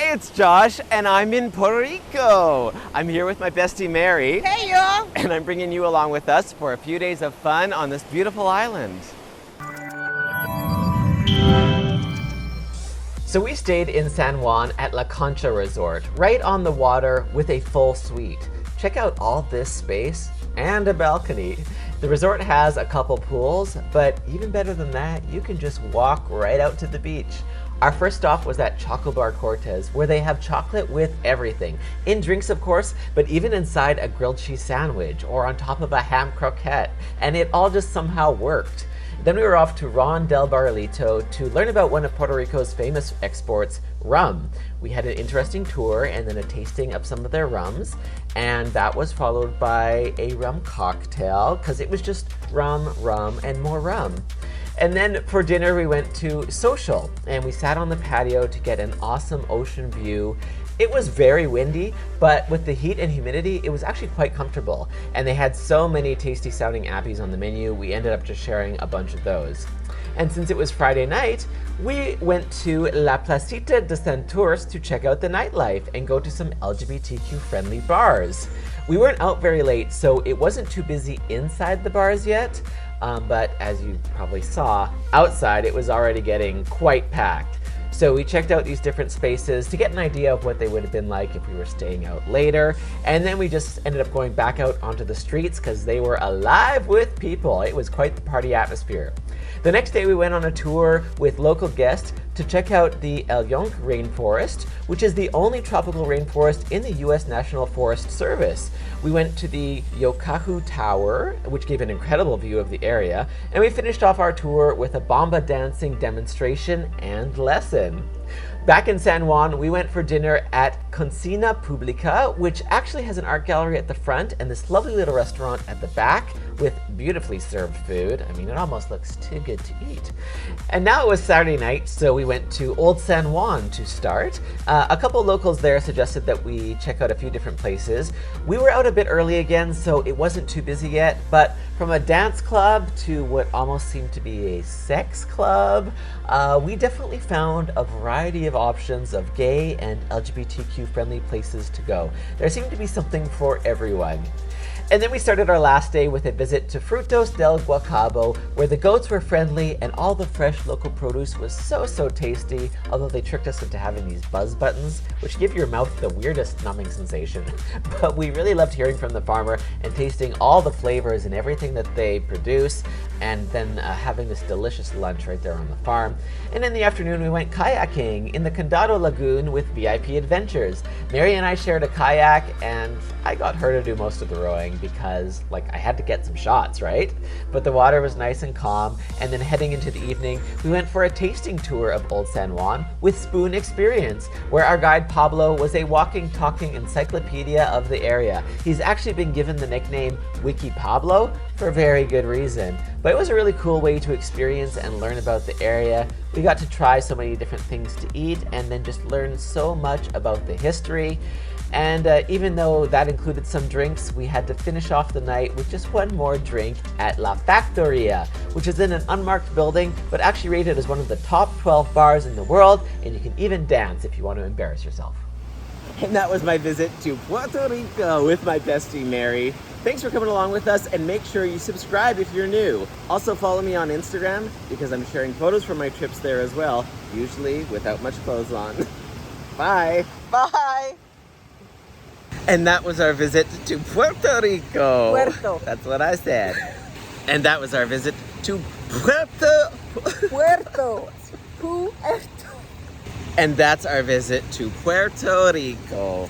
Hi, it's Josh, and I'm in Puerto Rico. I'm here with my bestie Mary. Hey, y'all. And I'm bringing you along with us for a few days of fun on this beautiful island. So we stayed in San Juan at La Concha Resort, right on the water with a full suite. Check out all this space and a balcony. The resort has a couple pools, but even better than that, you can just walk right out to the beach. Our first stop was at Chocobar Cortes, where they have chocolate with everything. In drinks, of course, but even inside a grilled cheese sandwich or on top of a ham croquette. And it all just somehow worked. Then we were off to Ron del Barrilito to learn about one of Puerto Rico's famous exports, rum. We had an interesting tour and then a tasting of some of their rums, and that was followed by a rum cocktail, because it was just rum, and more rum. And then for dinner we went to Social, and we sat on the patio to get an awesome ocean view. It was very windy, but with the heat and humidity, it was actually quite comfortable. And they had so many tasty sounding appies on the menu, we ended up just sharing a bunch of those. And since it was Friday night, we went to La Placita de Santurce to check out the nightlife and go to some LGBTQ-friendly bars. We weren't out very late, so it wasn't too busy inside the bars yet, but as you probably saw, outside it was already getting quite packed. So we checked out these different spaces to get an idea of what they would have been like if we were staying out later. And then we just ended up going back out onto the streets because they were alive with people. It was quite the party atmosphere. The next day we went on a tour with local guests to check out the Yunque Rainforest, which is the only tropical rainforest in the U.S. National Forest Service. We went to the Yokahu Tower, which gave an incredible view of the area, and we finished off our tour with a bomba dancing demonstration and lesson. Back in San Juan, we went for dinner at Cocina Pública, which actually has an art gallery at the front and this lovely little restaurant at the back with beautifully served food. I mean, it almost looks too good to eat. And now it was Saturday night, so we went to Old San Juan to start. A couple locals there suggested that we check out a few different places. We were out a bit early again, so it wasn't too busy yet, but from a dance club to what almost seemed to be a sex club, we definitely found a variety of options of gay and LGBTQ-friendly places to go. There seemed to be something for everyone. And then we started our last day with a visit to Frutos del Guacabo, where the goats were friendly and all the fresh local produce was so tasty, although they tricked us into having these buzz buttons, which give your mouth the weirdest numbing sensation. But we really loved hearing from the farmer and tasting all the flavors and everything that they produce, and then having this delicious lunch right there on the farm. And in the afternoon we went kayaking in the Condado Lagoon with VIP Adventures. Mary and I shared a kayak, and I got her to do most of the rowing because I had to get some shots, right? But the water was nice and calm, and then heading into the evening, we went for a tasting tour of Old San Juan with Spoon Experience, where our guide Pablo was a walking, talking encyclopedia of the area. He's actually been given the nickname Wiki Pablo for very good reason. But it was a really cool way to experience and learn about the area. We got to try so many different things to eat and then just learn so much about the history. And even though that included some drinks, we had to finish off the night with just one more drink at La Factoria, which is in an unmarked building, but actually rated as one of the top 12 bars in the world, and you can even dance if you want to embarrass yourself. And that was my visit to Puerto Rico with my bestie Mary. Thanks for coming along with us, and make sure you subscribe if you're new. Also follow me on Instagram because I'm sharing photos from my trips there as well, usually without much clothes on. Bye! Bye. And that was our visit to Puerto Rico. Puerto. That's what I said. And that was our visit to Puerto. And that's our visit to Puerto Rico.